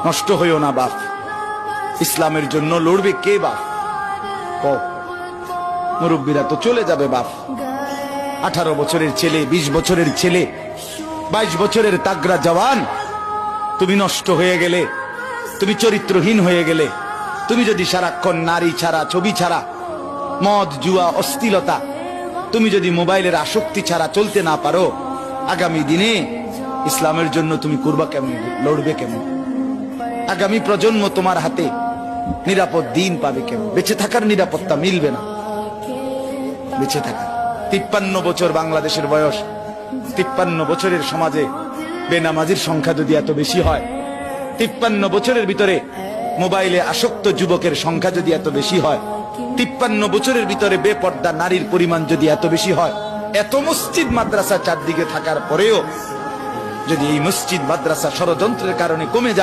নষ্ট হইও না বাপ। ইসলামের জন্য লড়বে কে বাপ? মুরব্বীরা তো চলে যাবে বাপ। 18 বছরের ছেলে, 20 বছরের ছেলে, 22 বছরের তাগড়া জওয়ান, তুমি নষ্ট হয়ে গেলে, তুমি চরিত্রহীন হয়ে গেলে, তুমি যদি সারাক্ষণ নারী ছাড়া, ছবি ছাড়া, মদ জুয়া অশ্লীলতা, তুমি যদি মোবাইলের আসক্তি ছাড়া চলতে না পারো, আগামী দিনে ইসলামের জন্য তুমি করবা কেমন, লড়বে কেমন? আগামী প্রজন্ম তোমার হাতে নিরাপদ দিন পাবে কেমন? বেঁচে থাকার নিরাপত্তা মিলবে না। বেঁচে থাকা 53 বছর বাংলাদেশের বয়স, 53 বছরের সমাজে বেনামাজির সংখ্যা যদি এত বেশি হয়, 53 বছরের ভিতরে মোবাইলে আসক্ত যুবকের সংখ্যা যদি এত বেশি হয়, 53 বছরের ভিতরে বেপর্দা নারীর পরিমাণ যদি এত বেশি হয়, এত মসজিদ মাদ্রাসা চারদিকে থাকার পরেও যদি এই মসজিদ মাদ্রাসা ষড়যন্ত্রের কারণে কমে যায়,